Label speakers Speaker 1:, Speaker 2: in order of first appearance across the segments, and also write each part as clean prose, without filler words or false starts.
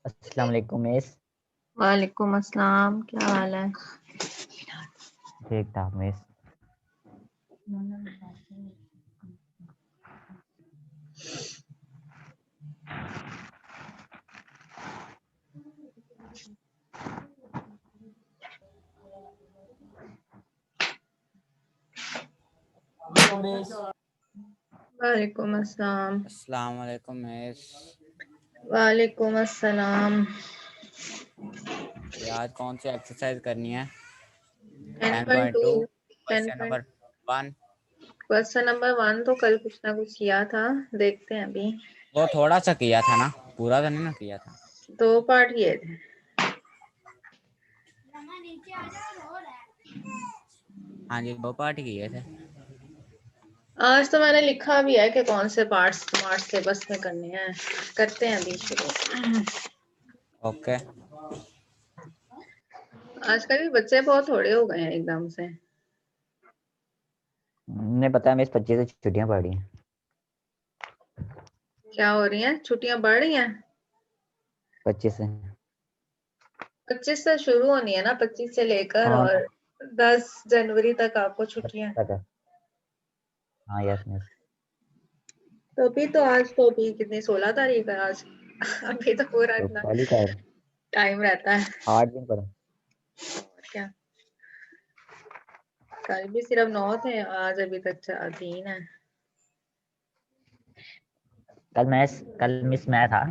Speaker 1: अस्सलाम वालेकुम मिस।
Speaker 2: वालेकुम अस्सलाम, क्या हाल है?
Speaker 1: ठीक ठाक मिस।
Speaker 2: वालेकुम अस्सलाम।
Speaker 3: अस्सलाम वालेकुम मिस।
Speaker 2: वालेकुम अस्सलाम।
Speaker 3: आज कौन सी एक्सरसाइज करनी है?
Speaker 2: 10.2
Speaker 3: 10.2
Speaker 2: 10
Speaker 3: क्वेश्चन नंबर 1।
Speaker 2: क्वेश्चन नंबर 1 तो कल कुछ ना कुछ किया था, देखते हैं अभी।
Speaker 3: वो थोड़ा सा किया था ना, पूरा तो नहीं ना किया था।
Speaker 2: 2 पार्ट किए थे।
Speaker 3: हाँ जी, 2 पार्ट किए थे।
Speaker 2: आज तो मैंने लिखा भी है कि कौन से पार्ट्स स्मार्ट सिलेबस में करने हैं। करते हैं अभी शुरू।
Speaker 3: ओके।
Speaker 2: आजकल भी बच्चे बहुत थोड़े हो गए हैं एकदम से।
Speaker 1: नहीं पता मिस, 25 से छुट्टियां पड़ रही हैं।
Speaker 2: क्या हो रही हैं? छुट्टियां बढ़ रही हैं?
Speaker 1: 25 से।
Speaker 2: 25 से शुरू होनी है ना, 25 से लेकर
Speaker 1: हाँ
Speaker 2: और 10 जनवरी तक आपको छुट्टियां।
Speaker 1: तक है। हाँ यस मिस।
Speaker 2: तो अभी तो आज तो अभी कितनी 16 तारीख है आज। अभी तो पूरा
Speaker 1: तो
Speaker 2: इतना
Speaker 1: कल ही कर
Speaker 2: टाइम रहता है।
Speaker 1: 8 दिन पर।
Speaker 2: और क्या, कल भी सिर्फ 9 थे, आज अभी तक 3 है।
Speaker 1: कल मिस मैं था।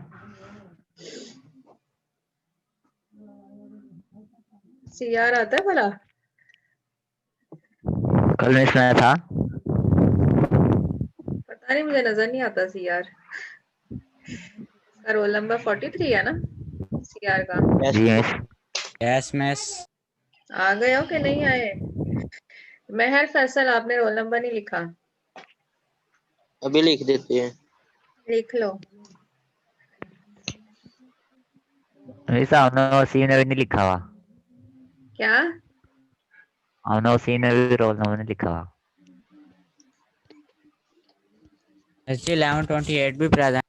Speaker 2: सीआर आता है भला?
Speaker 1: कल मिस मैं था।
Speaker 2: पता नहीं, मुझे नजर नहीं आता सीआर। इसका रोल नंबर 43 है ना सीआर का?
Speaker 1: जी मिस।
Speaker 3: Yes miss.
Speaker 2: आ गए हो कि नहीं आए? मेहर फैसल, आपने रोल नंबर नहीं लिखा।
Speaker 4: अभी लिख देते हैं।
Speaker 2: लिख लो।
Speaker 1: मिस हमने उसी ने भी नहीं लिखा हुआ।
Speaker 2: क्या?
Speaker 1: हमने उसी ने भी रोल नंबर नहीं लिखा हुआ।
Speaker 3: एस 1128 भी प्रेजेंट।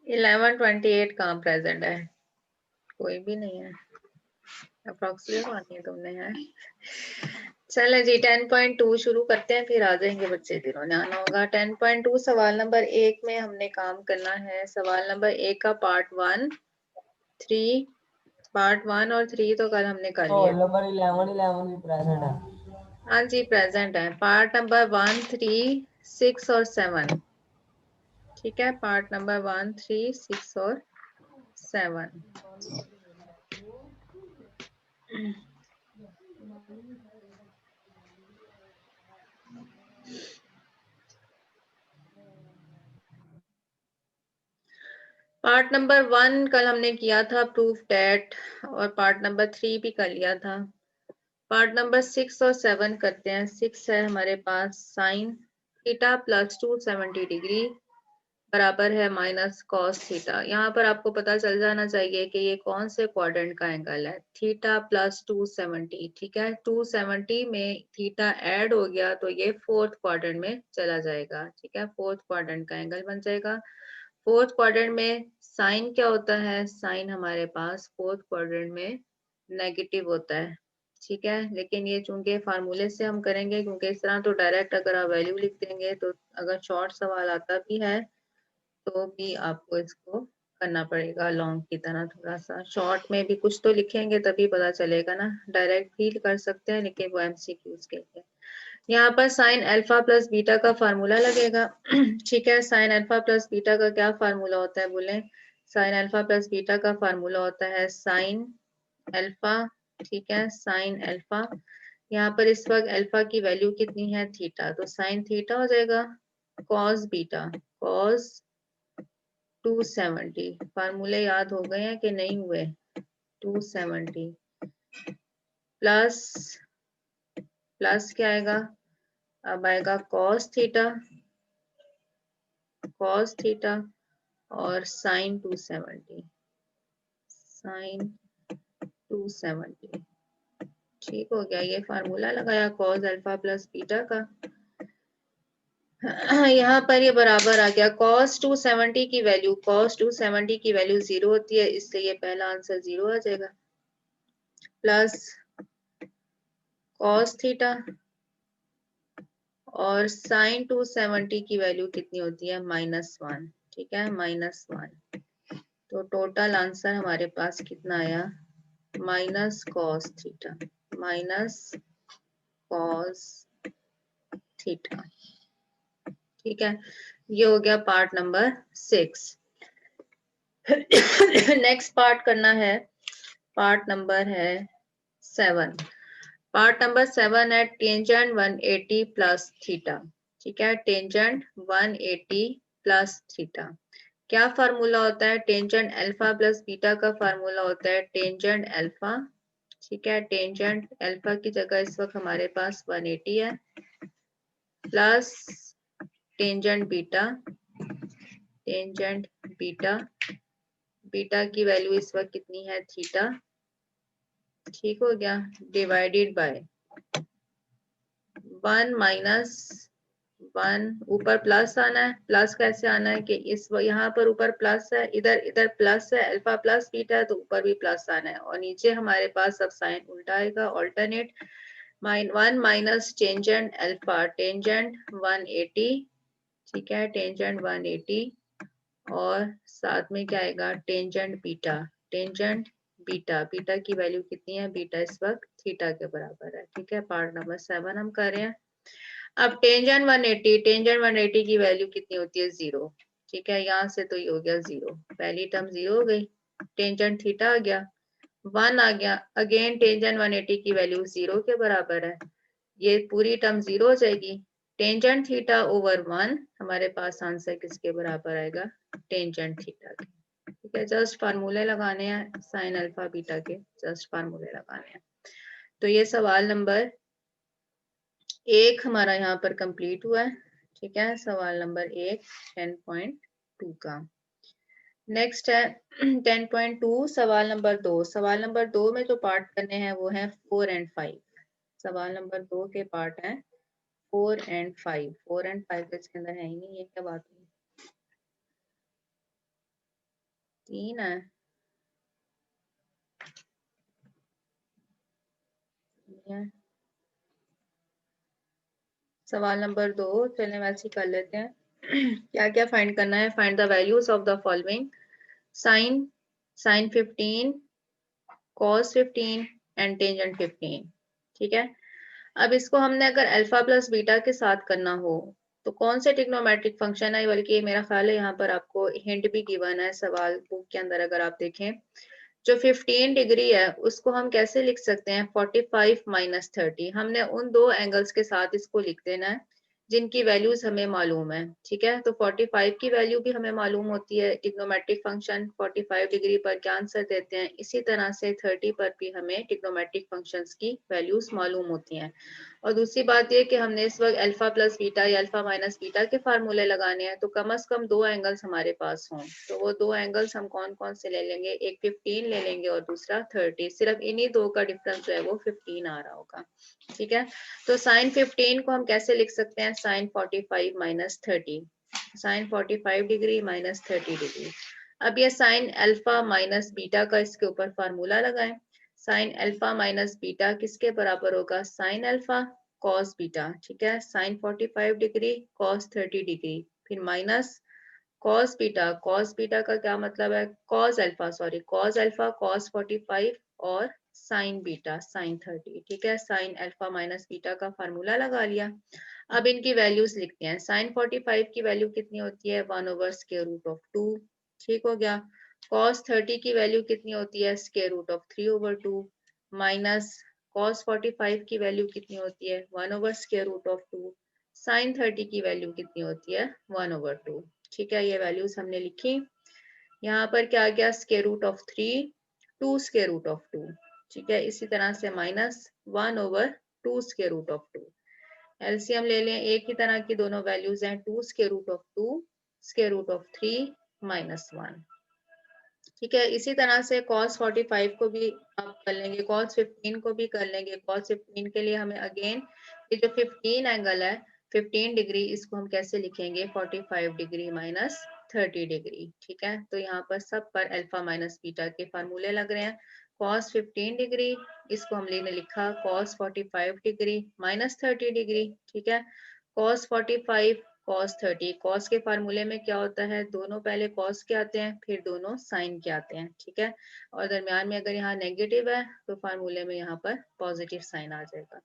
Speaker 2: 1128 कहाँ प्रेजेंट है? कोई भी नहीं है। अप्रोक्सीमेट मानी है तुमने है। चले जी 10.2 शुरू करते हैं, फिर आ जाएंगे बच्चे, जिन्होंने आना होगा। 10.2 सवाल नंबर 1 में हमने काम करना है। सवाल नंबर 1 का पार्ट 1, 3, पार्ट 1 और 3 तो कल हमने कर लिया।
Speaker 4: नंबर 11 भी प्रेजेंट है।
Speaker 2: हाँ जी प्रेजेंट है। पार्ट नंबर 1, 3, 6 और 7। ठीक है, पार्ट नंबर 1, 3, 6 और 7। पार्ट नंबर 1 कल हमने किया था, प्रूफ डेट, और पार्ट नंबर 3 भी कर लिया था। पार्ट नंबर 6 और 7 करते हैं। 6 है हमारे पास, साइन थीटा प्लस 270 डिग्री बराबर है माइनस कॉस थीटा। यहाँ पर आपको पता चल जाना चाहिए कि ये कौन से क्वाड्रेंट का एंगल है। थीटा प्लस 270, ठीक है। 270 में थीटा ऐड हो गया तो ये फोर्थ क्वाड्रेंट में चला जाएगा, ठीक है। फोर्थ क्वाड्रेंट का एंगल बन जाएगा। फोर्थ क्वाड्रेंट में साइन क्या होता है? साइन हमारे पास फोर्थ क्वाड्रेंट में नेगेटिव होता है, ठीक है। लेकिन ये चूंकि फार्मूले से हम करेंगे, क्योंकि इस तरह तो डायरेक्ट अगर आप वैल्यू लिख देंगे तो अगर शॉर्ट सवाल आता भी है तो भी आपको इसको करना पड़ेगा लॉन्ग की तरह। थोड़ा सा शॉर्ट में भी कुछ तो लिखेंगे तभी पता चलेगा ना। डायरेक्ट भी कर सकते हैं लेकिन वो एमसीक्यूज के लिए। यहाँ पर साइन अल्फा प्लस बीटा का फार्मूला लगेगा। ठीक है, साइन अल्फा प्लस बीटा का क्या फार्मूला होता है बोले? साइन अल्फा प्लस बीटा का फार्मूला होता है साइन अल्फा, ठीक है, साइन अल्फा। यहाँ पर इस वक्त अल्फा की वैल्यू कितनी है? थीटा, तो साइन थीटा हो जाएगा कॉस बीटा, कॉस 270। फार्मूले याद हो गए हैं कि नहीं हुए? 270 प्लस, प्लस क्या आएगा? अब आएगा कॉस थीटा, कॉस थीटा और साइन 270, साइन 270। ठीक हो गया, ये फार्मूला लगाया कॉस अल्फा प्लस बीटा का। यहाँ पर ये बराबर आ गया। cos 270 की वैल्यू 0 होती है, इसलिए ये पहला आंसर 0 आ जाएगा। प्लस cos थीटा और sin 270 की वैल्यू कितनी होती है, -1। ठीक है, -1। तो टोटल आंसर हमारे पास कितना आया, -cos थीटा, -cos थीटा। ठीक है, ये हो गया पार्ट नंबर 6। नेक्स्ट पार्ट करना है, पार्ट नंबर है 7। पार्ट नंबर 7 है टेंजेंट 180 प्लस थीटा। ठीक है, टेंजेंट 180 प्लस थीटा। क्या फार्मूला होता है, टेंजेंट अल्फा प्लस बीटा का फार्मूला होता है टेंजेंट अल्फा। ठीक है, टेंजेंट अल्फा की जगह इस वक्त हमारे पास 180 है, plus tangent beta, tangent beta, beta की वैल्यू इस वक्त कितनी है, थीटा। ठीक हो गया, डिवाइडेड बाय 1 माइनस 1, ऊपर प्लस आना है। प्लस कैसे आना है कि इस यहाँ पर ऊपर प्लस है, इधर प्लस है, अल्फा प्लस बीटा है, तो ऊपर भी प्लस आना है। और नीचे हमारे पास अब साइन उल्टा आएगा, alternate. 1 minus tangent alpha, tangent 180। ठीक है, टेंजेंट 180 और साथ में क्या आएगा, tangent beta, tangent beta, beta की वैल्यू कितनी है, बीटा इस वक्त थीटा के बराबर है। ठीक है, पार्ट नंबर 7 हम कर रहे हैं। अब टेंजेंट 180 की वैल्यू कितनी होती है, 0। ठीक है, यहाँ से तो ये हो गया 0, पहली टर्म 0 हो गई। टेंजेंट थीटा आ गया, 1 आ गया। अगेन टेंजेंट 180 की वैल्यू 0 के बराबर है, ये पूरी टर्म 0 हो जाएगी। टेंजेंट थीटा ओवर 1, हमारे पास आंसर किसके बराबर आएगा, टेंजेंट थीटा के। ठीक है, जस्ट फार्मूले लगाने हैं साइन अल्फा बीटा के, जस्ट फार्मूले लगाने हैं। तो ये सवाल नंबर 1 हमारा यहाँ पर कंप्लीट हुआ है। ठीक है, सवाल नंबर 1 10.2 का। नेक्स्ट है 10.2 सवाल नंबर 2। सवाल नंबर 2 में जो पार्ट करने हैं वो है 4 एंड 5। सवाल नंबर 2 के पार्ट हैं 4 एंड 5। 4 एंड 5 इसके अंदर है ही नहीं, ये क्या बात हुई, 3 है। सवाल नंबर 2 चलिए वैसे ही कर लेते हैं। क्या क्या फाइंड करना है, find the values of the following, sine 15, cos 15 and tangent 15। ठीक है, अब इसको हमने अगर अल्फा प्लस बीटा के साथ करना हो तो कौन से ट्रिग्नोमेट्रिक फंक्शन है, बल्कि मेरा ख्याल है यहाँ पर आपको हिंट भी गिवन है सवाल बुक के अंदर। अगर आप देखें जो 15 डिग्री है उसको हम कैसे लिख सकते हैं, 45 माइनस 30। हमने उन दो एंगल्स के साथ इसको लिख देना है जिनकी वैल्यूज हमें मालूम है। ठीक है, तो 45 की वैल्यू भी हमें मालूम होती है, ट्रिग्नोमेट्रिक फंक्शन 45 डिग्री पर क्या आंसर देते हैं। इसी तरह से 30 पर भी हमें ट्रिग्नोमेट्रिक फंक्शंस की वैल्यूज मालूम होती हैं। और दूसरी बात ये कि हमने इस वक्त अल्फा प्लस बीटा या अल्फा माइनस बीटा के फार्मूले लगाने हैं, तो कम से कम दो एंगल्स हमारे पास हों। तो वो दो एंगल्स हम कौन कौन से ले लेंगे, एक 15 ले लेंगे और दूसरा 30। सिर्फ इन्हीं दो का डिफरेंस जो है वो 15 आ रहा होगा। ठीक है, तो साइन 15 को हम कैसे लिख सकते हैं, sine 45 minus 30, sine 45 degree minus 30 degree. अब ये साइन अल्फा माइनस बीटा का इसके ऊपर फार्मूला लगाएं। साइन अल्फा माइनस बीटा किसके बराबर होगा, साइन अल्फा कॉस बीटा। ठीक है, साइन 45 डिग्री कॉस 30 डिग्री, फिर minus cos beta, cos beta का क्या मतलब है, cos alpha, sorry cos alpha cos 45 और साइन बीटा साइन 30। ठीक है, साइन अल्फा माइनस बीटा का फार्मूला लगा लिया। अब इनकी वैल्यूज लिखते हैं। साइन 45 की वैल्यू कितनी होती है, 1 ओवर स्क्वायर रूट ऑफ 2। ठीक हो गया। cos 30 की वैल्यू कितनी होती है, square root of 3 over 2, minus cos 45 की वैल्यू कितनी होती है, 1 over square root of 2। Sine 30 की वैल्यू कितनी होती है, 1 ओवर 2। ठीक है, ये वैल्यूज हमने लिखी। यहाँ पर क्या आ गया, square root of 3, 2 square root of 2। ठीक है, इसी तरह से minus 1 over 2 square root of 2। LCM ले लें, एक ही तरह की दोनों वैल्यूज हैं, 2 square root of 2 square root of 3 minus 1। ठीक है, इसी तरह से cos 45 को भी आप कर लेंगे, cos 15 को भी कर लेंगे। cos 15 के लिए हमें अगेन ये जो 15 एंगल है 15 डिग्री, इसको हम कैसे लिखेंगे 45 डिग्री माइनस 30 डिग्री। ठीक है, तो यहाँ पर सब पर अल्फा माइनस बीटा के फार्मूले लग रहे हैं। cos 15 डिग्री, इसको हमने लिखा cos 45 डिग्री माइनस 30 डिग्री। ठीक है, cos 45 cos 30, cos के फार्मूले में क्या होता है, दोनों पहले cos के आते हैं फिर दोनों sin के आते हैं। ठीक है, और दरमियान में अगर यहाँ नेगेटिव है तो फार्मूले में यहाँ पर पॉजिटिव साइन आ जाएगा।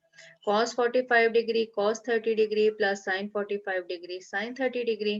Speaker 2: cos 45 degree cos 30 degree plus sin 45 degree sin 30 degree.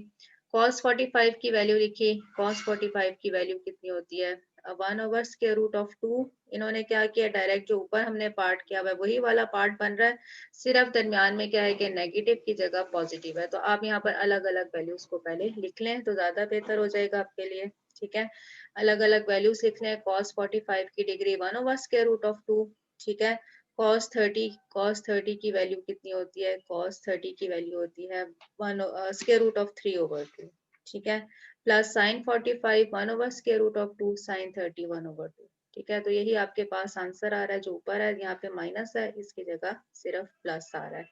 Speaker 2: cos 45 की वैल्यू लिखी, cos 45 की वैल्यू कितनी होती है 1/√2। इन्होंने क्या किया, डायरेक्ट जो ऊपर हमने पार्ट किया हुआ है वही वाला पार्ट बन रहा है, सिर्फ दरमियान में क्या है कि नेगेटिव की जगह पॉजिटिव है। तो आप यहाँ पर अलग अलग वैल्यूज को पहले लिख लें तो ज्यादा बेहतर हो जाएगा आपके लिए। ठीक है, अलग अलग वैल्यूज लिख लें। cos 45 की डिग्री 1/√2। ठीक है, cos 30 की वैल्यू कितनी होती है, cos 30 की वैल्यू होती है 1/√3/2। ठीक है, प्लस sin 45 1/√2 sin 30 1/2। ठीक है, तो यही आपके पास आंसर आ रहा है, जो ऊपर है यहाँ पे माइनस है, इसकी जगह सिर्फ प्लस आ रहा है।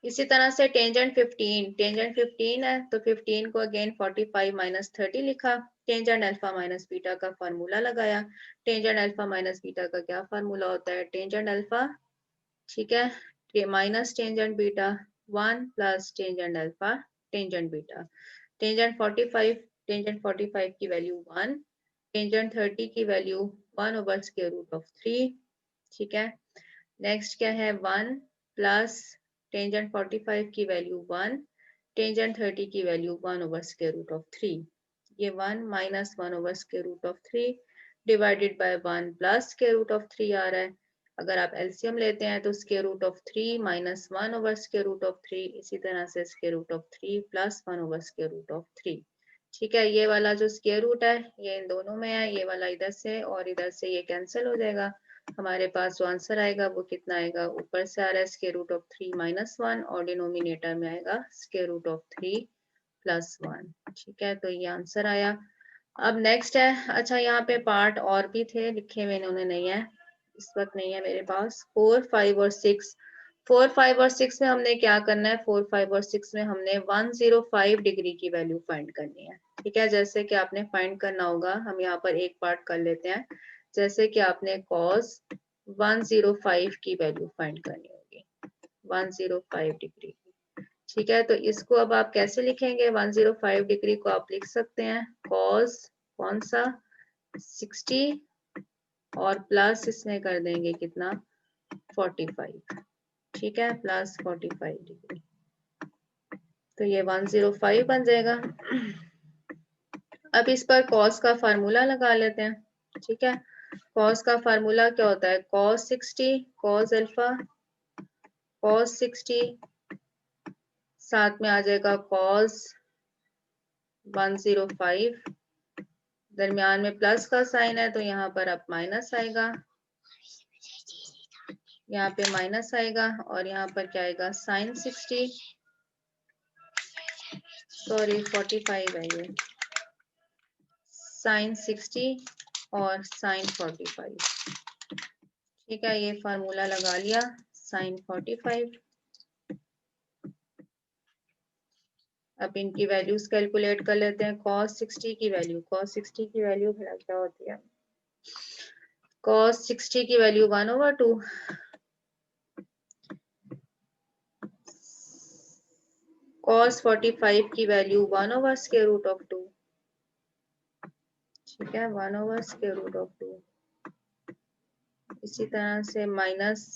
Speaker 2: इसी तरह से टेंजेंट 15 है तो 15 को अगेन 45 माइनस 30 लिखा, टेंजेंट अल्फा माइनस बीटा का फार्मूला लगाया। टेंजेंट अल्फा माइनस बीटा का क्या फार्मूला होता है, टेंजेंट अल्फा, ठीक है, minus tangent beta 1 plus tangent alpha tangent beta. Tangent 45 की वैल्यू 1, टेंजेंट 30 की वैल्यू 1/√3। ठीक है, नेक्स्ट क्या है 1 प्लस टेंजेंट 45 की वैल्यू 1, टेंजेंट 30 की वैल्यू 1/√3। ये 1 माइनस 1/√3 डिवाइडेड बाय 1 प्लस √3 आ रहा है। अगर आप एलसीएम लेते हैं तो √3 माइनस 1/√3, इसी तरह से √3 प्लस 1/√3। ठीक है, ये वाला जो स्क्वायर रूट है ये इन दोनों में है, ये वाला इधर से और इधर से ये कैंसिल हो जाएगा। हमारे पास जो आंसर आएगा वो कितना आएगा, ऊपर से आ रहा है √3 माइनस 1 और डिनोमिनेटर में आएगा √3 प्लस 1। ठीक है, तो ये आंसर आया। अब नेक्स्ट है, अच्छा यहाँ पे पार्ट और भी थे लिखे हुए, इन्होंने नहीं है, इस वक्त नहीं है मेरे पास। 4, 5 और 6, 4, 5 और 6 में हमने क्या करना है, 4, 5 और 6 में हमने 105 डिग्री की वैल्यू फाइंड करनी है। ठीक है, जैसे कि आपने फाइंड करना होगा, हम यहाँ पर एक पार्ट कर लेते हैं। जैसे कि आपने cos 105 की वैल्यू फाइंड करनी होगी 105 डिग्री। ठीक है, तो इसको अब आप कैसे लिखेंगे, 105 डिग्री को आप लिख सकते हैं cos कौन सा 60 और प्लस इसमें कर देंगे कितना 45। ठीक है, प्लस 45 डिग्री, तो ये 105 बन जाएगा। अब इस पर cos का फार्मूला लगा लेते हैं। ठीक है, cos का फार्मूला क्या होता है, cos 60 cos अल्फा cos 60, साथ में आ जाएगा cos 105, दरमियान में प्लस का साइन है तो यहाँ पर अब माइनस आएगा, यहाँ पे माइनस आएगा और यहाँ पर क्या आएगा sin 60, सॉरी 45 है ये, sin 60 और sin 45। ठीक है, ये फार्मूला लगा लिया sin 45। अब इनकी वैल्यूज कैलकुलेट कर लेते हैं। cos 60 की वैल्यू, cos 60 की वैल्यू क्या होती है, cos 60 की वैल्यू 1/2, cos 45 की वैल्यू 1/√2। ठीक है, 1/√2। इसी तरह से माइनस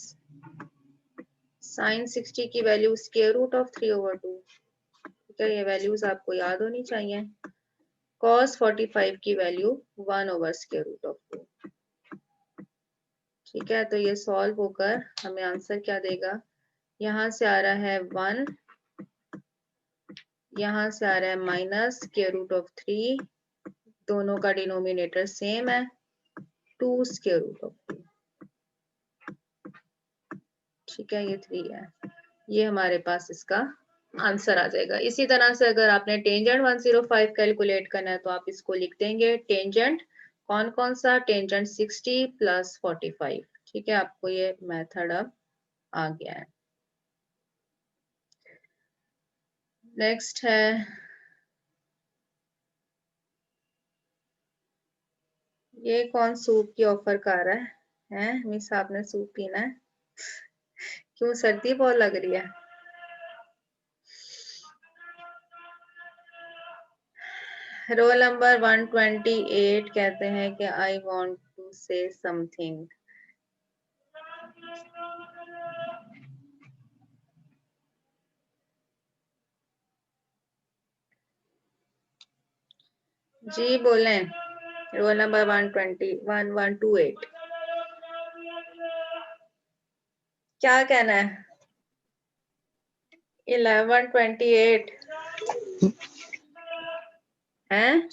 Speaker 2: sin 60 की वैल्यू √3/2। ठीक है, ये वैल्यूज आपको याद होनी चाहिए। cos 45 की वैल्यू 1/√2। ठीक है, तो ये सॉल्व होकर हमें आंसर क्या देगा, यहाँ से आ रहा है 1, यहाँ से आ रहा है माइनस √3, दोनों का डिनोमिनेटर सेम है 2 √3। ठीक है, ये 3 है, ये हमारे पास इसका आंसर आ जाएगा। इसी तरह से अगर आपने टेंजेंट 105 कैलकुलेट करना है तो आप इसको लिख देंगे टेंजेंट कौन कौन सा, टेंजेंट 60 प्लस 45। ठीक है, आपको ये मेथड अब आ गया है। नेक्स्ट है ये कौन सूप की ऑफर कर रहा है? मिस आपने सूप पीना है? क्यों सर्दी बहुत लग रही है? रोल नंबर 128 कहते हैं कि I want to say something. जी बोलें। रोल नंबर 1128 क्या कहना है? 1128 हैं?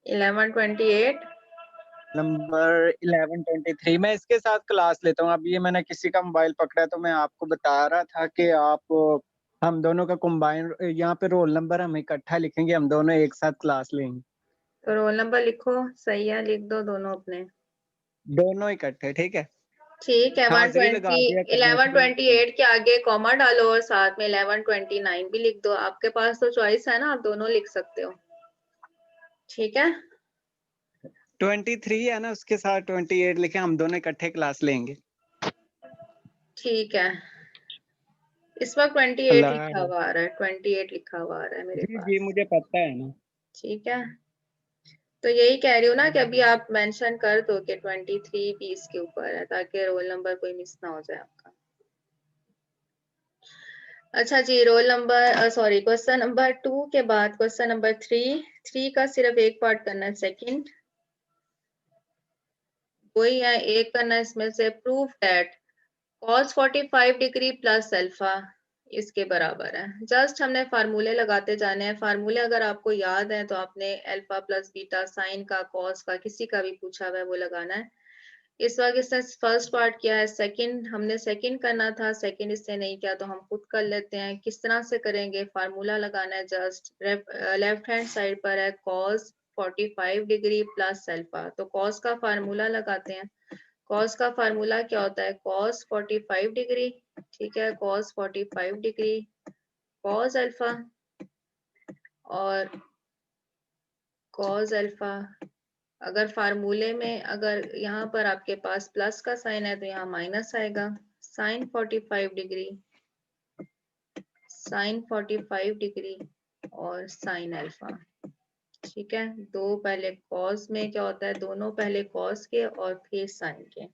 Speaker 2: 1128
Speaker 5: नंबर 1123 मैं इसके साथ क्लास लेता हूँ। अब ये मैंने किसी का मोबाइल पकड़ा है तो मैं आपको बता रहा था कि आप हम दोनों का कंबाइन यहाँ पे रोल नंबर हम इकट्ठा लिखेंगे, हम दोनों एक साथ क्लास लेंगे।
Speaker 2: तो रोल नंबर लिखो, सही है, लिख दो दोनों अपने।
Speaker 5: दोनों इकट्ठे, ठीक है।
Speaker 2: ठीक है।
Speaker 5: हाजिरी लगा दिया करना।
Speaker 2: 1128 के आगे कॉमा डालो और साथ में 1129 भी लिख दो। आपके पास तो चॉइस है ना, आप दोनों लिख सकते हो। ठीक है।
Speaker 5: 23 है ना, उसके साथ 28 लिखे, हम दोनों इकट्ठे क्लास लेंगे।
Speaker 2: ठीक है। इस वक्त 28
Speaker 5: अल्लाह।
Speaker 2: लिखा हुआ आ रहा है, 28 लिखा हुआ आ रहा है मेरे
Speaker 5: जी
Speaker 2: पास।
Speaker 5: जी मुझे पता है ना।
Speaker 2: ठीक है, तो यही कह रही हूँ ना कि अभी आप मेंशन कर दो कि 23 भी इसके ऊपर है, ताकि रोल नंबर कोई मिस ना हो जाए आपका। अच्छा जी, roll number sorry question number 2 के बाद क्वेश्चन नंबर 3 का सिर्फ एक पार्ट करना है, सेकंड वही है, एक करना है इसमें से। Prove that cos 45 degree plus alpha इसके बराबर है। जस्ट हमने फार्मूले लगाते जाने हैं। फार्मूले अगर आपको याद है तो आपने अल्फा प्लस बीटा, साइन का, कॉस का, किसी का भी पूछा हुआ है वो लगाना है। इस वक्त इसने फर्स्ट पार्ट किया है, सेकंड हमने सेकंड करना था, सेकंड इससे नहीं किया तो हम खुद कर लेते हैं। किस तरह से करेंगे? फार्मूला लगाना है। जस्ट लेफ्ट हैंड साइड पर है cos 45 डिग्री प्लस अल्फा, तो cos का फार्मूला लगाते हैं। cos का फार्मूला क्या होता है? cos 45 डिग्री, ठीक है, cos 45 डिग्री cos अल्फा और cos अल्फा। अगर फार्मूले में अगर यहाँ पर आपके पास प्लस का साइन है तो यहाँ माइनस आएगा। साइन 45 डिग्री, साइन 45 डिग्री और साइन अल्फा। ठीक है, दो पहले cos में क्या होता है, दोनों पहले cos के और फिर साइन के।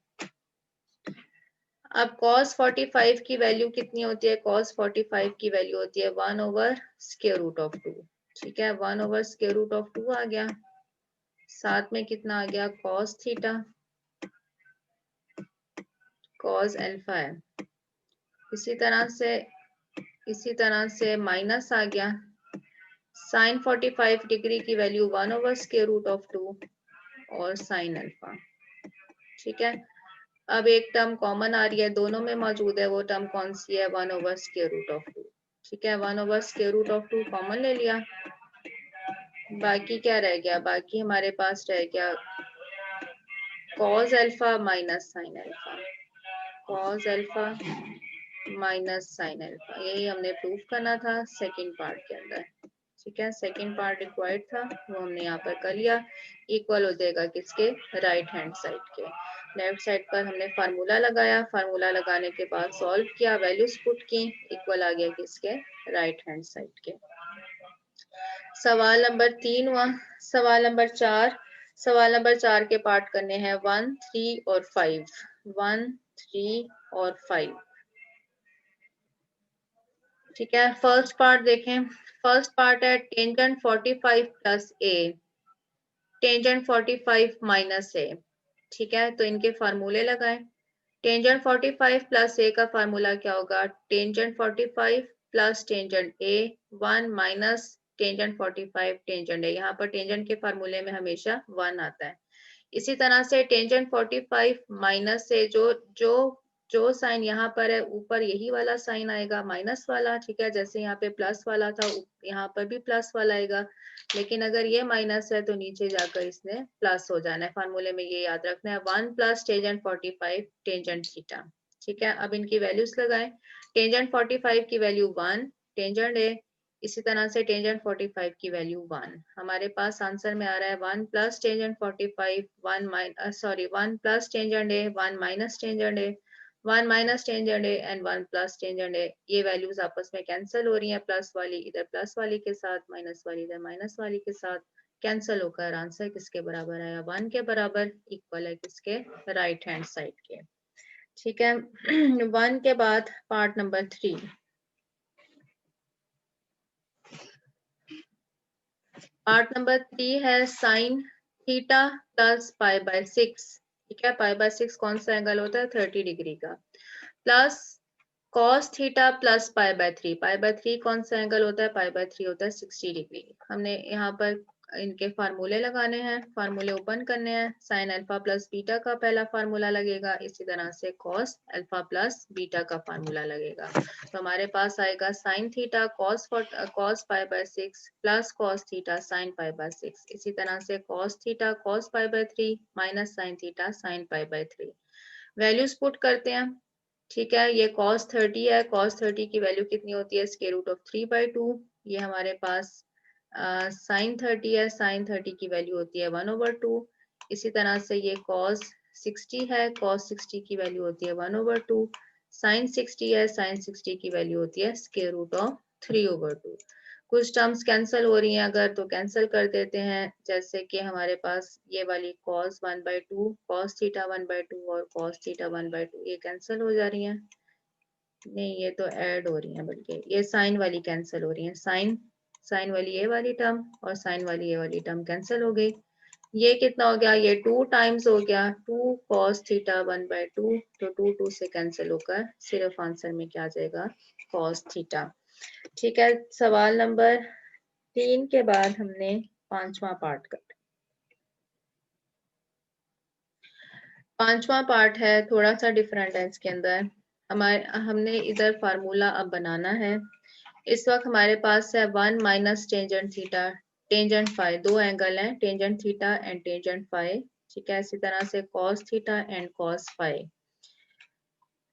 Speaker 2: अब cos 45 की वैल्यू कितनी होती है? cos 45 की वैल्यू होती है 1 ओवर स्क्वायर रूट ऑफ 2। ठीक है, 1 ओवर स्क्वायर रूट ऑफ 2 आ गया, साथ में कितना आ गया? cos थीटा, cos अल्फा है। इसी तरह से माइनस आ गया, sin 45 डिग्री की value 1 over square root of 2 और sin अल्फा। ठीक है, अब एक टर्म कॉमन आ रही है, दोनों में मौजूद है, वो टर्म कौन सी है? 1 ओवर स्क्वायर रूट ऑफ 2। ठीक है, 1 over square root of 2 common ले लिया। बाकी क्या रह गया? बाकी हमारे पास रह गया cos alpha minus sin alpha, cos alpha minus sin alpha. यही हमने प्रूफ करना था सेकंड पार्ट के अंदर। ठीक है, सेकंड पार्ट रिक्वायर्ड था, वो हमने यहाँ पर कर लिया। इक्वल हो जाएगा किसके? राइट हैंड साइड के। लेफ्ट साइड पर हमने फार्मूला लगाया, फार्मूला लगाने के बाद सॉल्व किया, वैल्यूज पुट की, इक्वल आ गया किसके? राइट हैंड साइड के। सवाल नंबर 3 हुआ। सवाल नंबर 4, सवाल नंबर 4 के पार्ट करने हैं 1, 3 और 5। 1, 3 और 5। ठीक है, फर्स्ट पार्ट देखें। फर्स्ट पार्ट है टेंजेंट 45 प्लस ए, टेंजेंट 45 माइनस ए। ठीक है, तो इनके फार्मूले लगाएं। टेंजेंट 45 प्लस ए का फार्मूला क्या होगा? टेंजेंट 45 प्लस टेंजेंट ए, 1 माइनस टेंजेंट 45 टेंजेंट ए। यहाँ पर टेंजेंट के फार्मूले में हमेशा 1 आता है। इसी तरह से टेंजेंट 45 माइनस से जो साइन यहाँ पर है, ऊपर यही वाला साइन आएगा, माइनस वाला। ठीक है, जैसे यहाँ पे प्लस वाला था, यहाँ पर भी प्लस वाला आएगा, लेकिन अगर ये माइनस है तो नीचे जाकर इसने प्लस हो जाना है। फार्मूले में ये याद रखना है, 1 प्लस टेंजेंट 45 टेंजेंट थीटा। ठीक है, अब इनकी वैल्यूज लगाएं। टेंजेंट 45 की वैल्यू 1 टेंजेंट है, इसी तरह से टेंजेंट 45 की वैल्यू 1। हमारे पास आंसर में आ रहा है 1 प्लस टेंजेंट 45 1 प्लस टेंजेंट है 1 माइनस टेंजेंट है 1 माइनस टेंजेंट है एंड 1 प्लस टेंजेंट है। ये वैल्यूज आपस में कैंसिल हो रही हैं, प्लस वाली इधर प्लस वाली के साथ, माइनस वाली इधर माइनस वाली के साथ कैंसिल होकर आंसर किसके बराबर आया, 1 के बराबर, इक्वल है किसके, राइट हैंड साइड के। ठीक है 1 के बाद पार्ट नंबर 3। पार्ट नंबर 3 है sine theta plus pi by 6। ठीक है, पाई बाय 6 कौन सा एंगल होता है, 30 डिग्री का, plus cos theta plus pi by 3। Pi by 3 कौन सा एंगल होता है, पाई बाय 3 होता है 60 डिग्री। हमने यहाँ पर इनके फार्मूले लगाने हैं, फार्मूले ओपन करने हैं। साइन अल्फा प्लस बीटा का पहला फार्मूला लगेगा, इसी तरह से कॉस अल्फा प्लस बीटा का फार्मूला लगेगा। तो हमारे पास आएगा sine theta cos pi by 6 plus cos theta sine pi by 6, इसी तरह से cos theta cos pi by 3 minus sine theta sine pi by 3। Values put करते हैं। ठीक है, ये cos 30 है, cos 30 की वैल्यू कितनी होती है, स्क्वायर रूट ऑफ 3/2। ये हमारे पास साइन 30 है, साइन 30 की वैल्यू होती है 1/2। इसी तरह से ये cos 60 है, cos 60 की वैल्यू होती है 1/2। साइन 60 है, साइन 60 की वैल्यू होती है स्क्वायर रूट ऑफ 3/2। कुछ टर्म्स कैंसिल हो रही हैं अगर, तो कैंसिल कर देते हैं। जैसे कि हमारे पास ये वाली cos 1/2 cos थीटा 1/2 और cos थीटा 1/2 ये कैंसिल हो जा रही हैं, नहीं ये तो ऐड हो रही हैं, बल्कि ये साइन वाली कैंसिल हो रही हैं। साइन वाली ये वाली टर्म और साइन वाली ये वाली टर्म कैंसिल हो गई। ये कितना हो गया, ये 2 टाइम्स हो गया 2 cos थीटा 1/2, तो 2 से कैंसिल होकर सिर्फ आंसर में क्या आ जाएगा, cos थीटा। ठीक है, सवाल नंबर 3 के बाद हमने 5वां पार्ट कर, 5वां पार्ट है, थोड़ा सा डिफरेंट है इसके अंदर। हमने इधर फार्मूला अब बनाना है। इस वक्त हमारे पास है 1 minus tangent theta tangent phi, दो एंगल हैं tangent theta and tangent phi. ठीक है, इसी तरह से cos theta and cos phi.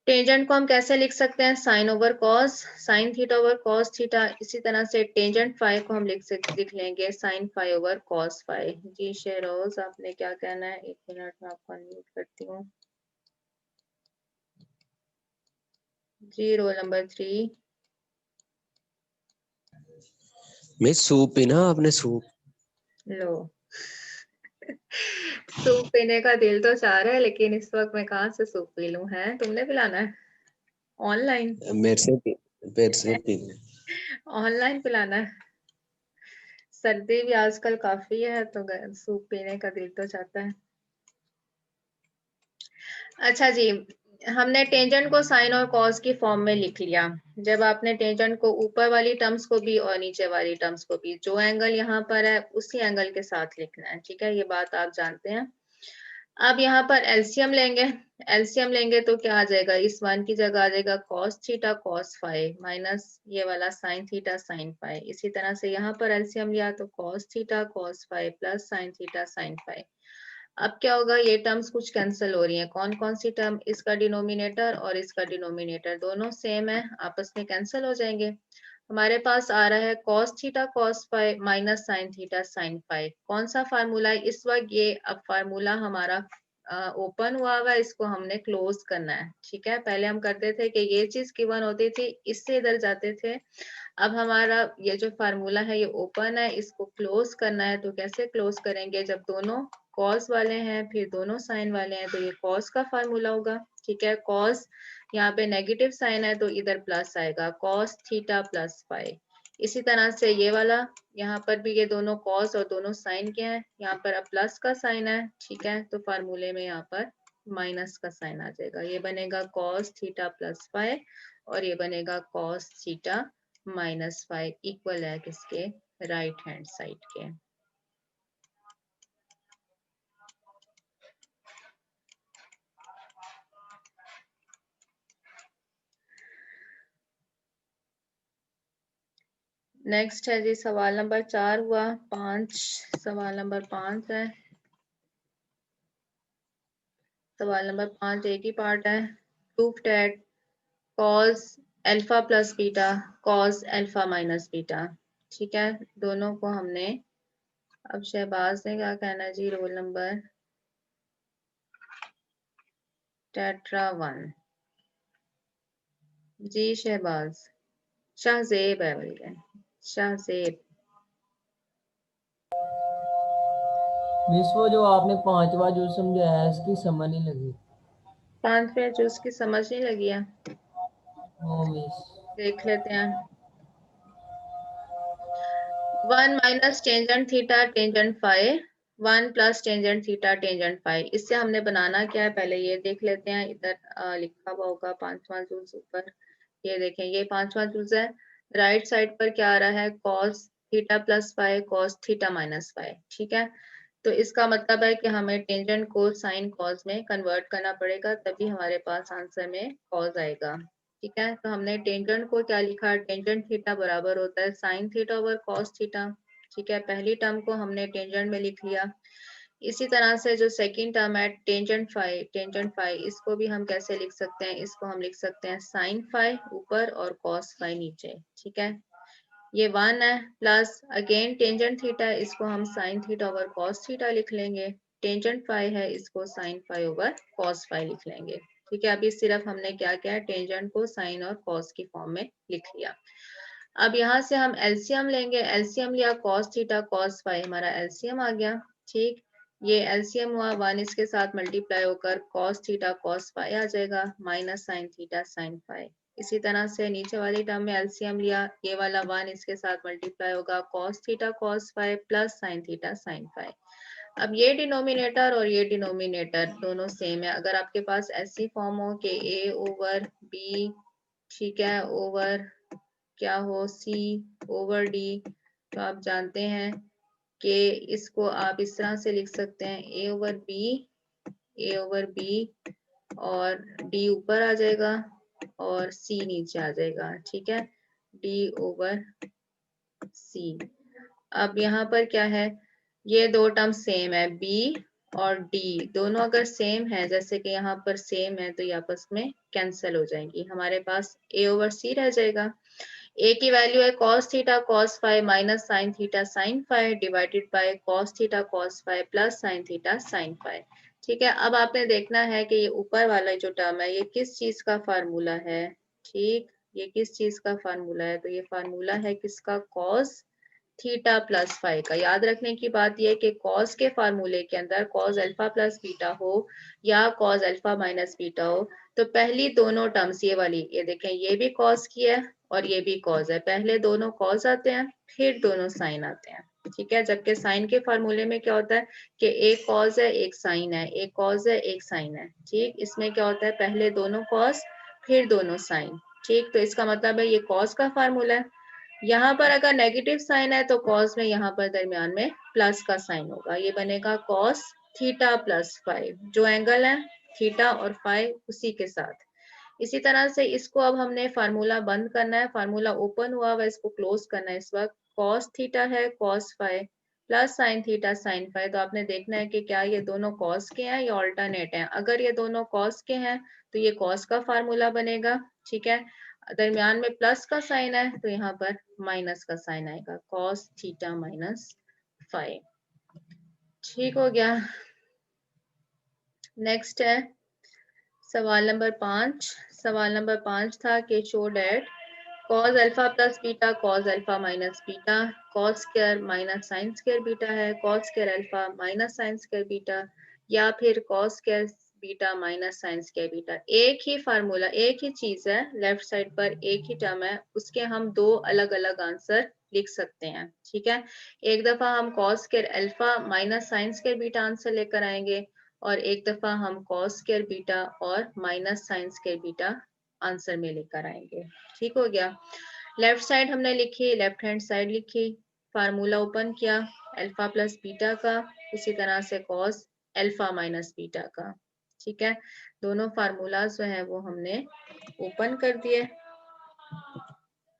Speaker 2: Tangent को हम कैसे लिख सकते हैं, sine over cos, sine theta over cos theta. इसी तरह से टेंजेंट फाई को हम लिख लेंगे sine phi over cos phi. जी शेरोज आपने क्या कहना है, 1 मिनट में आपको अनम्यूट करती हूँ। जी रोल नंबर 3।
Speaker 6: मिस सूप पीना आपने, सूप।
Speaker 2: लो सूप पीने का दिल तो चाह रहा है, लेकिन इस वक्त मैं कहाँ से सूप पी लूं, है तुमने पिलाना है, ऑनलाइन
Speaker 6: मेरे से पी।
Speaker 2: ऑनलाइन पिलाना है। सर्दी भी आजकल काफी है, तो सूप पीने का दिल तो चाहता है। अच्छा जी, हमने टेंजेंट को साइन और कॉस की फॉर्म में लिख लिया। जब आपने टेंजेंट को ऊपर वाली टर्म्स को भी और नीचे वाली टर्म्स को भी, जो एंगल यहाँ पर है उसी एंगल के साथ लिखना है। ठीक है, ये बात आप जानते हैं। अब यहाँ पर एलसीएम लेंगे, एलसीएम लेंगे तो क्या आ जाएगा, इस 1 की जगह आ जाएगा cos theta cos phi minus ये वाला sin थीटा sin फाई। इसी तरह से यहाँ पर एलसीएम लिया तो cos theta cos phi plus sin theta sin phi. अब क्या होगा, ये टर्म्स कुछ कैंसिल हो रही हैं। कौन कौन सी टर्म, इसका डिनोमिनेटर और इसका डिनोमिनेटर दोनों सेम है, आपस में कैंसिल हो जाएंगे। हमारे पास आ रहा है cos theta cos phi minus sin theta sin phi. कौन सा फार्मूला है इस वक्त, ये अब फार्मूला हमारा ओपन हुआ हुआ है, इसको हमने क्लोज करना है। ठीक है, पहले हम करते थे कि ये चीज गिवन होती थी, इससे इधर जाते थे। अब हमारा ये जो फार्मूला है ये ओपन है, इसको क्लोज करना है। तो कैसे क्लोज करेंगे, जब दोनों कॉस वाले हैं फिर दोनों साइन वाले हैं, तो ये कॉस का फार्मूला होगा। ठीक है, कॉस यहाँ पे नेगेटिव साइन है तो इधर प्लस आएगा, कॉस थीटा प्लस फाई। इसी तरह से ये वाला, यहाँ पर भी ये दोनों कॉस और दोनों साइन के हैं, यहाँ पर अब प्लस का साइन है। ठीक है, तो फार्मूले में यहाँ पर माइनस का साइन आ जाएगा, ये बनेगा कॉस थीटा प्लस फाई और ये बनेगा cos theta minus phi, equal है किसके, राइट हैंड साइड के। नेक्स्ट है जी सवाल नंबर 4 हुआ, 5 सवाल नंबर 5 है। सवाल नंबर 5 एक ही पार्ट है, proof that cos alpha plus beta cos alpha minus beta. ठीक है, दोनों को हमने, अब शहबाज ने क्या कहना जी, रोल नंबर टेट्रा 1 जी, शहबाज, शाहजेब है बल्कि, शाहजेब।
Speaker 4: मिस वो जो आपने 5वां जो समझाया है इसकी समझ नहीं लगी।
Speaker 2: 5वें जूस की समझ नहीं लगी है,
Speaker 4: वो मिस
Speaker 2: देख लेते हैं। 1 minus tangent theta tangent phi 1 plus tangent theta tangent phi. इससे हमने बनाना क्या है पहले ये देख लेते हैं। इधर लिखा हुआ होगा 5वां जूस ऊपर, ये देखें, ये 5वां जूस है। राइट साइड पर क्या आ रहा है, cos theta plus phi cos theta minus phi. ठीक है, तो इसका मतलब है कि हमें टेंजेंट को साइन कॉस में कन्वर्ट करना पड़ेगा, तभी हमारे पास आंसर में कॉस आएगा। ठीक है, तो हमने टेंजेंट को क्या लिखा, टेंजेंट थीटा बराबर होता है sign theta over cos theta. ठीक है, पहली टर्म को हमने टेंजेंट में लिख लिया। इसी तरह से जो सेकंड टर्म है टेंजेंट फाई, इसको भी हम कैसे लिख सकते हैं, इसको हम लिख सकते हैं साइन फाई ऊपर और कॉस फाई नीचे। ठीक है, ये 1 है प्लस अगेन टेंजेंट थीटा, इसको हम sine theta over cos theta लिख लेंगे। टेंजेंट फाई है, इसको sine phi over cos phi लिख लेंगे। ठीक है, अभी सिर्फ हमने क्या किया, टेंजेंट को साइन और कॉस की फॉर्म में लिख लिया। अब यहाँ से हम एलसीएम लेंगे, एलसीएम लिया कॉस थीटा कॉस फाई, हमारा एलसीएम आ गया। ठीक, ये एलसीएम हुआ 1 इसके साथ मल्टीप्लाई होकर कॉस थीटा कॉस फाई आ जाएगा minus sine theta sine phi. इसी तरह से नीचे वाली टर्म में एलसीएम लिया, ये वाला 1 इसके साथ मल्टीप्लाई होगा cos theta cos phi plus sine theta sine phi. अब ये डिनोमिनेटर और ये डिनोमिनेटर दोनों सेम है। अगर आपके पास ऐसी फॉर्म हो कि a ओवर b, ठीक है, ओवर क्या हो c ओवर d, तो आप जानते हैं कि इसको आप इस तरह से लिख सकते हैं a ओवर b और d ऊपर आ जाएगा और c नीचे आ जाएगा। ठीक है, d ओवर c। अब यहाँ पर क्या है, ये दो टर्म सेम है, b और d दोनों अगर सेम है, जैसे कि यहाँ पर सेम है, तो ये आपस में कैंसिल हो जाएंगी। हमारे पास a ओवर c रह जाएगा। a की वैल्यू है cos theta cos phi minus sine theta sine phi divided by cos theta cos phi plus sine theta sine phi. ठीक है, अब आपने देखना है कि ये ऊपर वाला जो टर्म है ये किस चीज का फार्मूला है। ठीक, ये किस चीज का फार्मूला है, तो ये फार्मूला है किसका, cos थीटा प्लस फाई का। याद रखने की बात यह है कि कॉस के फार्मूले के अंदर कॉस अल्फा प्लस बीटा हो या कॉस अल्फा माइनस बीटा हो, तो पहली दोनों टर्म्स ये वाली, ये देखें, ये भी कॉस की है और ये भी कॉस है, पहले दोनों कॉस आते हैं फिर दोनों साइन आते हैं। ठीक है, जबकि साइन के फार्मूले में क्या होता है कि एक कॉस है एक साइन है, एक कॉस है एक साइन है। ठीक, इसमें क्या होता है, पहले दोनों कॉस फिर दोनों साइन। ठीक, तो इसका मतलब है ये कॉस का फार्मूला है। यहाँ पर अगर नेगेटिव साइन है तो कॉस में यहाँ पर दरमियान में प्लस का साइन होगा, ये बनेगा कॉस थीटा प्लस फाई, जो एंगल है थीटा और फाई उसी के साथ। इसी तरह से इसको अब हमने फार्मूला बंद करना है, फार्मूला ओपन हुआ हुआ, इसको क्लोज करना है। इस वक्त कॉस थीटा है cos phi plus sine theta sine phi, तो आपने देखना है कि क्या ये दोनों कॉस के हैं या ऑल्टरनेट हैं। अगर ये दोनों कॉस के हैं तो ये कॉस का फार्मूला बनेगा। ठीक है, दरमियान में प्लस का साइन है तो यहाँ पर माइनस का साइन आएगा, कॉस थीटा माइनस फाई। ठीक हो गया। नेक्स्ट है सवाल नंबर 5। सवाल नंबर 5 था कि show that cos alpha plus beta cos alpha minus beta cos square minus sine square beta है, cos square alpha minus sine square beta, या फिर cos square beta minus sine square beta. एक ही formula, एक ही चीज है, left side पर एक ही टर्म है, उसके हम दो अलग अलग आंसर लिख सकते हैं। ठीक है, एक दफा हम cos square alpha minus sine square beta answer लेकर आएंगे और एक दफा हम कॉस स्क्वायर बीटा और minus sine square beta answer में लेकर आएंगे। ठीक हो गया, लेफ्ट साइड हमने लिखी, लेफ्ट हैंड साइड लिखी, फार्मूला ओपन किया अल्फा प्लस बीटा का, इसी तरह से कॉस अल्फा माइनस बीटा का। ठीक है, दोनों फार्मूलाज जो है वो हमने ओपन कर दिए।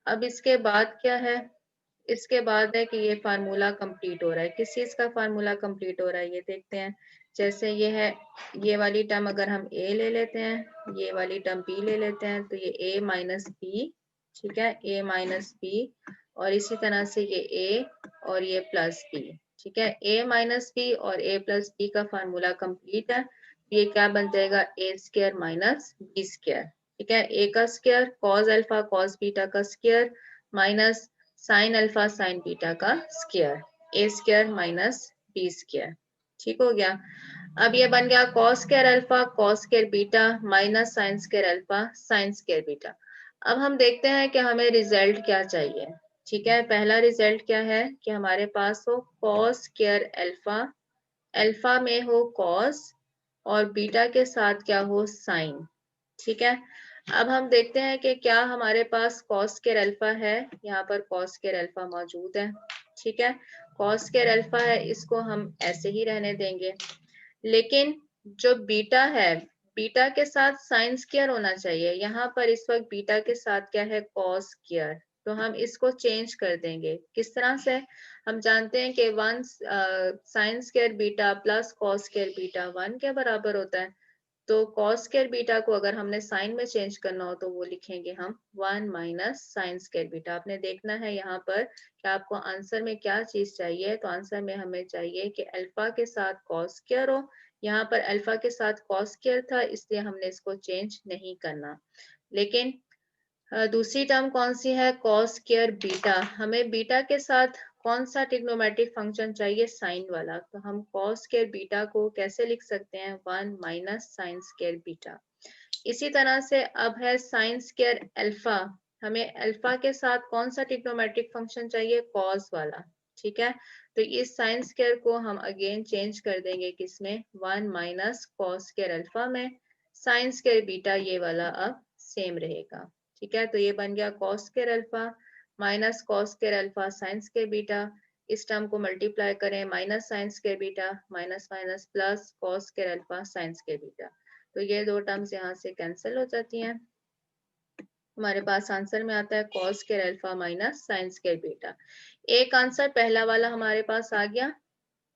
Speaker 2: अब इसके बाद क्या है, इसके बाद है कि ये फार्मूला कंप्लीट हो रहा है। किस चीज का फार्मूला कंप्लीट हो रहा है ये देखते हैं। जैसे ये है, ये वाली टर्म अगर हम a ले लेते हैं, ये वाली टर्म b ले लेते हैं, तो ये a माइनस बी, ठीक है, a माइनस बी, और इसी तरह से ये a और ये प्लस b, ठीक है। a माइनस बी और a प्लस बी का फार्मूला कंप्लीट है। ये क्या बन जाएगा, a square minus b square, ठीक है। a का square cos alpha cos beta का square minus sine alpha sine beta का square, a square minus b square, ठीक हो गया। अब ये बन गया cos square alpha cos square beta minus sine square alpha sine square beta. अब हम देखते हैं कि हमें रिजल्ट क्या चाहिए, ठीक है। पहला रिजल्ट क्या है कि हमारे पास हो कॉस स्क्वायर अल्फा, अल्फा में हो कॉस और बीटा के साथ क्या हो साइन, ठीक है। अब हम देखते हैं कि क्या हमारे पास कॉस स्क्वायर अल्फा है, यहाँ पर कॉस स्क्वायर अल्फा मौजूद है, ठीक है। कॉस स्क्वायर अल्फा है, इसको हम ऐसे ही रहने देंगे, लेकिन जो बीटा है, बीटा के साथ साइन स्क्वायर होना चाहिए। यहाँ पर इस वक्त बीटा के साथ क्या है, कॉस स्क्वायर, तो हम इसको चेंज कर देंगे। किस तरह से, हम जानते हैं कि 1 sign square beta plus cos square beta 1 के बराबर होता है। तो कॉस स्क्वायर बीटा को अगर हमने साइन में चेंज करना हो तो वो लिखेंगे हम 1 माइनस साइन स्क्वायर बीटा। आपने देखना है यहाँ पर कि आपको आंसर में क्या चीज चाहिए, तो आंसर में हमें चाहिए कि अल्फा के साथ कॉस स्क्वायर हो। यहाँ पर अल्फा के साथ कॉस स्क्वायर था, इसलिए हमने इसको चेंज नहीं करना। लेकिन दूसरी टर्म कौन सी है, कॉस स्क्वायर बीटा। हमें बीटा के साथ कौन सा ट्रिग्नोमेट्रिक फंक्शन चाहिए, साइन वाला। तो हम कॉस स्क्वायर बीटा को कैसे लिख सकते हैं, 1 माइनस साइन स्क्वायर बीटा। इसी तरह से अब है साइन स्क्वायर अल्फा, हमें अल्फा के साथ कौन सा ट्रिग्नोमेट्रिक फंक्शन चाहिए, कॉस वाला, ठीक है। तो इस साइन स्क्वायर को हम अगेन चेंज कर देंगे किसमें, 1 माइनस कॉस स्क्वायर अल्फा में, साइन स्क्वायर बीटा ये वाला अब सेम रहेगा, ठीक है। तो ये बन गया cos square alpha minus cos square alpha sine square beta. इस टर्म को मल्टीप्लाई करें, minus sine square beta minus minus plus cos square alpha sine square beta. तो ये दो टर्म्स यहाँ से कैंसिल हो जाती हैं। हमारे पास आंसर में आता है cos square alpha minus sine square beta. एक आंसर पहला वाला हमारे पास आ गया,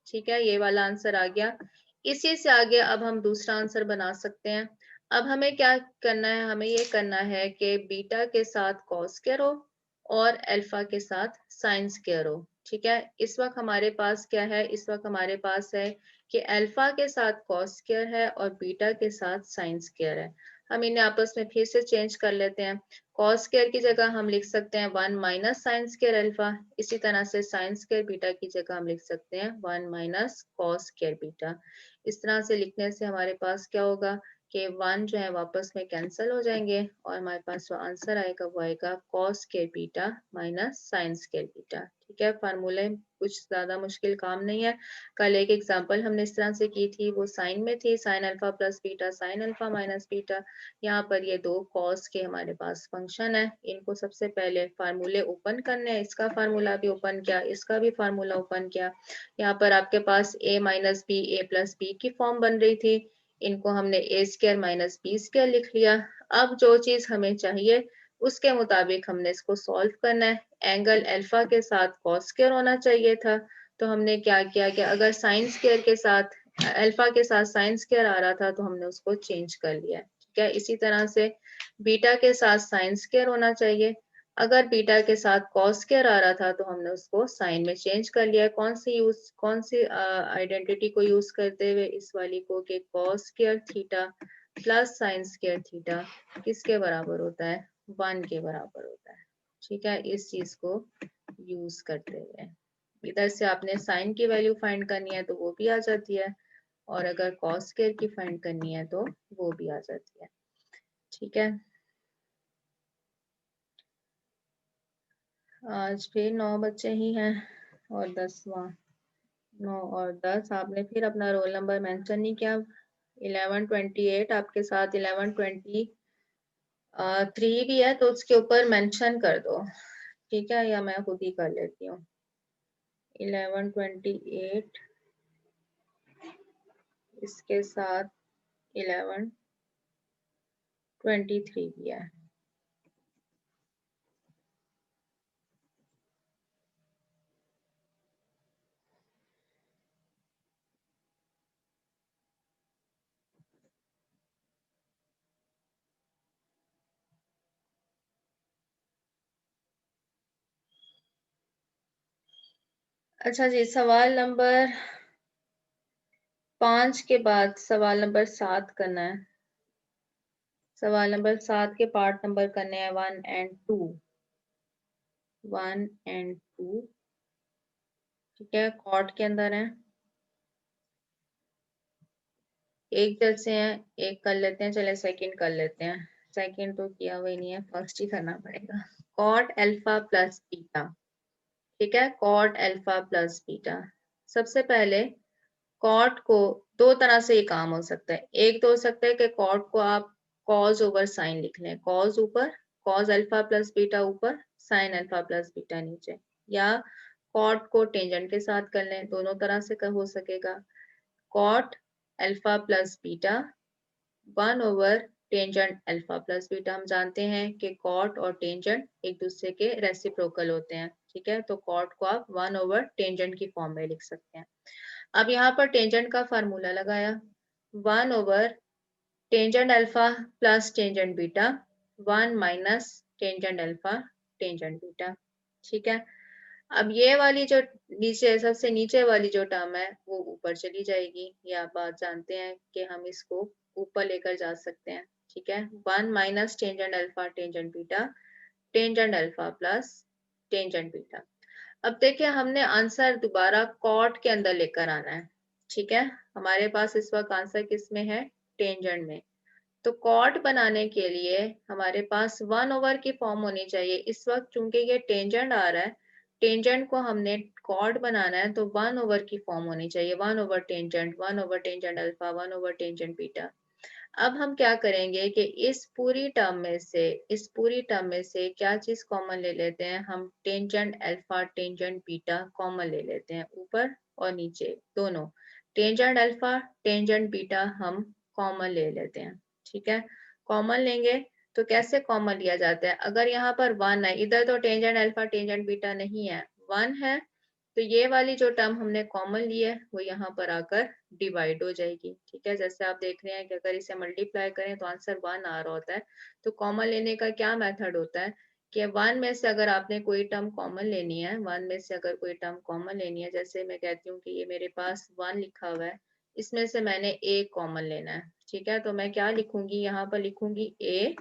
Speaker 2: ठीक है, ये वाला आंसर आ गया। इसी से आगे अब हम दूसरा आंसर बना सकते हैं। अब हमें क्या करना है, हमें ये करना है कि बीटा के साथ कॉस स्क्वायर हो और अल्फा के साथ साइन स्क्वायर हो, ठीक है। इस वक्त हमारे पास क्या है, इस वक्त हमारे पास है कि अल्फा के साथ कॉस स्क्वायर है और बीटा के साथ साइन स्क्वायर है। हम इन्हें आपस में फिर से चेंज कर लेते हैं। कॉस स्क्वायर की जगह हम लिख सकते हैं 1 माइनस साइन स्क्वायर अल्फा। इसी तरह से साइन स्क्वायर बीटा की जगह हम लिख सकते हैं 1 माइनस कॉस स्क्वायर बीटा। इस तरह से लिखने से हमारे पास क्या होगा कि 1 जो है वापस में कैंसिल हो जाएंगे और हमारे पास जो आंसर आएगा वो आएगा cos square beta minus sine square beta, ठीक है। फार्मूले कुछ ज्यादा मुश्किल काम नहीं है। कल एक एग्जांपल हमने इस तरह से की थी, वो साइन में थी, sine alpha plus beta sine alpha minus beta. यहाँ पर ये दो कॉस के हमारे पास फंक्शन है, इनको सबसे पहले फार्मूले ओपन करने हैं। इसका फार्मूला भी ओपन किया, इसका भी फार्मूला ओपन किया। यहाँ पर आपके पास a minus b a plus b की फॉर्म बन रही थी, इनको हमने a square minus b square लिख लिया। अब जो चीज हमें चाहिए उसके मुताबिक हमने इसको सॉल्व करना है। एंगल अल्फा के साथ कॉस स्क्वायर होना चाहिए था, तो हमने क्या किया कि अगर साइन स्क्वायर के साथ अल्फा के साथ साइन स्क्वायर आ रहा था तो हमने उसको चेंज कर लिया, ठीक है। इसी तरह से बीटा के साथ साइन स्क्वायर होना चाहिए, अगर बीटा के साथ कॉस स्क्वायर आ रहा था तो हमने उसको साइन में चेंज कर लिया। कौन सी आइडेंटिटी को यूज करते हुए, इस वाली को, कि cos square theta plus sine square theta किसके बराबर होता है, 1 के बराबर होता है, ठीक है। इस चीज को यूज करते हुए इधर से आपने साइन की वैल्यू फाइंड करनी है तो वो भी आ जाती है, और अगर कॉस स्क्वायर की फाइंड करनी है तो वो भी आ जाती है, ठीक है। आज फिर 9 बच्चे ही हैं और 10वां, 9 और 10। आपने फिर अपना रोल नंबर मेंशन नहीं किया। 1128 आपके साथ 1123 भी है, तो उसके ऊपर मेंशन कर दो, ठीक है, या मैं खुद ही कर लेती हूँ। 1128 इसके साथ 1123 भी है। अच्छा जी, सवाल नंबर 5 के बाद सवाल नंबर 7 करना है। सवाल नंबर 7 के पार्ट नंबर करने हैं 1 एंड 2। 1 एंड 2 ठीक है, कॉट के अंदर है। एक जैसे हैं, एक कर लेते हैं, चले सेकंड कर लेते हैं। सेकंड तो किया हुआ ही नहीं है, फर्स्ट ही करना पड़ेगा। कॉट अल्फा प्लस बीटा, ठीक है, कॉट अल्फा प्लस बीटा। सबसे पहले कॉट को दो तरह से ये काम हो सकता है। एक तो हो सकता है कि कॉट को आप कॉज ओवर साइन लिख लें, कॉज ऊपर, कॉज अल्फा प्लस बीटा ऊपर, साइन अल्फा प्लस बीटा नीचे, या कॉट को टेंजेंट के साथ कर लें, दोनों तरह से हो सकेगा। Cot alpha plus beta 1 over tangent alpha plus beta. हम जानते हैं कि कॉट और टेंजेंट एक दूसरे के रेसिप्रोकल होते हैं, ठीक है, तो कॉट को आप 1 ओवर टेंजेंट की फॉर्म में लिख सकते हैं। अब यहाँ पर टेंजेंट का फार्मूला लगाया, 1 over tangent alpha plus tangent beta, 1 minus tangent alpha tangent beta, ठीक है। अब ये वाली जो नीचे सबसे नीचे वाली जो टर्म है वो ऊपर चली जाएगी, ये आप बात जानते हैं कि हम इसको ऊपर लेकर जा सकते हैं, ठीक है। 1 minus tangent alpha tangent beta, tangent alpha plus tangent beta. अब देखिए हमने आंसर दोबारा कॉट के अंदर लेकर आना है, ठीक है। हमारे पास इस वक्त आंसर किस में है, टेंजेंट में। तो कॉट बनाने के लिए हमारे पास 1 ओवर की फॉर्म होनी चाहिए। इस वक्त चूंकि ये टेंजेंट आ रहा है, टेंजेंट को हमने कॉट बनाना है, तो 1 ओवर की फॉर्म होनी चाहिए, 1 over tangent, 1 over tangent alpha, 1 over tangent beta. अब हम क्या करेंगे कि इस पूरी टर्म में से क्या चीज कॉमन ले लेते हैं, हम tangent alpha tangent beta common ले लेते हैं, ऊपर और नीचे दोनों, टेंजेंट अल्फा टेंजेंट बीटा हम कॉमन ले लेते हैं, ठीक है। कॉमन लेंगे तो कैसे कॉमन लिया जाता है, अगर यहाँ पर 1 है, इधर तो टेंजेंट अल्फा टेंजेंट बीटा नहीं है, 1 है, तो ये वाली जो टर्म हमने कॉमन ली है वो यहाँ पर आकर डिवाइड हो जाएगी, ठीक है। जैसे आप देख रहे हैं कि अगर इसे मल्टीप्लाई करें तो आंसर 1 आ रहा होता है। तो कॉमन लेने का क्या मेथड होता है कि 1 में से अगर आपने कोई टर्म कॉमन लेनी है, 1 में से अगर कोई टर्म कॉमन लेनी है, जैसे मैं कहती हूँ कि ये मेरे पास 1 लिखा हुआ है, इसमें से मैंने ए कॉमन लेना है, ठीक है। तो मैं क्या लिखूंगी, यहाँ पर लिखूंगी ए,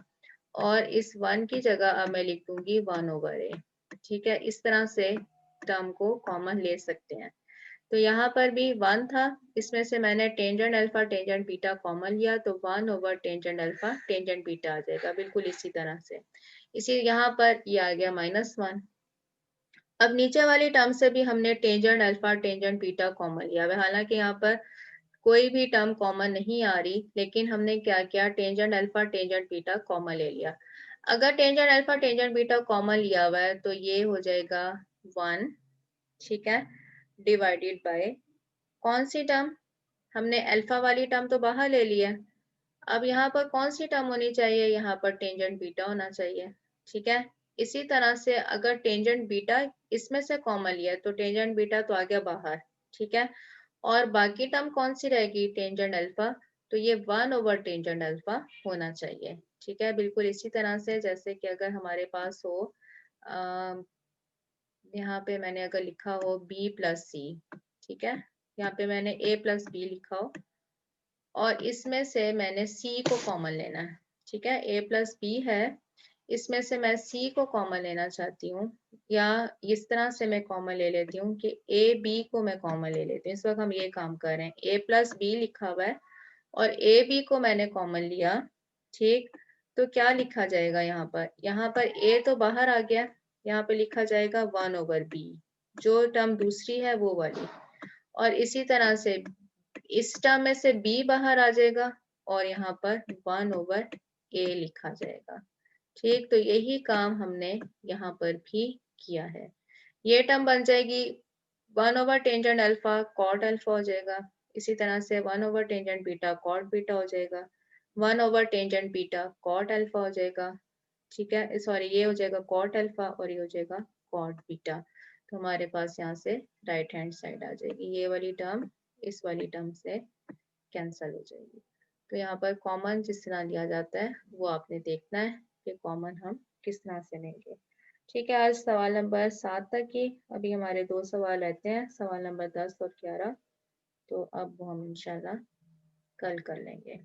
Speaker 2: और इस 1 की जगह अब मैं लिख दूंगी 1 ओवर ए, ठीक है। इस तरह से टर्म को कॉमन ले सकते हैं। तो यहाँ पर भी 1 था, इसमें से मैंने tangent alpha tangent beta common लिया, तो 1 over tangent alpha tangent beta आ जाएगा, बिल्कुल इसी तरह से। इसी यहाँ पर ये आ गया -1। अब नीचे वाली टर्म से भी हमने tangent alpha tangent beta common लिया है, हालांकि यहाँ पर कोई भी टर्म कॉमन नहीं आ रही, लेकिन हमने क्या किया, tangent alpha tangent beta common ले लिया। अगर tangent alpha tangent beta common लिया हुआ है तो ये हो जाएगा 1, ठीक है, डिवाइडेड बाय कौन सी टर्म, हमने अल्फा वाली टर्म तो बाहर ले लिया। अब यहाँ पर कौन सी टर्म होनी चाहिए, यहाँ पर टेंजेंट बीटा होना चाहिए, ठीक है। इसी तरह से अगर टेंजेंट बीटा इसमें से कॉमन लिया तो टेंजेंट बीटा तो आ गया बाहर, ठीक है, और बाकी टर्म कौन सी रहेगी, टेंजेंट अल्फा, तो ये 1 ओवर टेंजेंट अल्फा होना चाहिए, ठीक है। बिल्कुल इसी तरह से जैसे कि अगर हमारे पास हो यहाँ पे मैंने अगर लिखा हो b प्लस सी, ठीक है, यहाँ पे मैंने a प्लस बी लिखा हो और इसमें से मैंने c को कॉमन लेना है, ठीक है, a प्लस बी है, इसमें से मैं c को कॉमन लेना चाहती हूँ, या इस तरह से मैं कॉमन ले लेती हूँ कि a b को मैं कॉमन ले लेती हूँ। इस वक्त हम ये काम कर रहे हैं, a प्लस बी लिखा हुआ है और a b को मैंने कॉमन लिया, ठीक, तो क्या लिखा जाएगा यहाँ पर a तो बाहर आ गया, यहाँ पे लिखा जाएगा 1 ओवर बी, जो टर्म दूसरी है वो वाली, और इसी तरह से इस टर्म में से b बाहर आ जाएगा और यहाँ पर 1 ओवर a लिखा जाएगा, ठीक। तो यही काम हमने यहाँ पर भी किया है। ये टर्म बन जाएगी 1 over tangent alpha cot alpha हो जाएगा, इसी तरह से 1 over tangent beta cot beta हो जाएगा, 1 over tangent beta cot alpha हो जाएगा, ठीक है, सॉरी ये हो जाएगा कॉट अल्फा और ये हो जाएगा कॉट बीटा। तो हमारे पास यहाँ से राइट हैंड साइड आ जाएगी, ये वाली टर्म इस वाली टर्म से कैंसल हो जाएगी। तो यहाँ पर कॉमन जिस तरह लिया जाता है वो आपने देखना है कि कॉमन हम किस तरह से लेंगे, ठीक है, आज सवाल नंबर 7 तक ही। अभी हमारे 2 सवाल रहते हैं, सवाल नंबर 10 और 11। तो अब वो हम इंशाल्लाह कल कर लेंगे।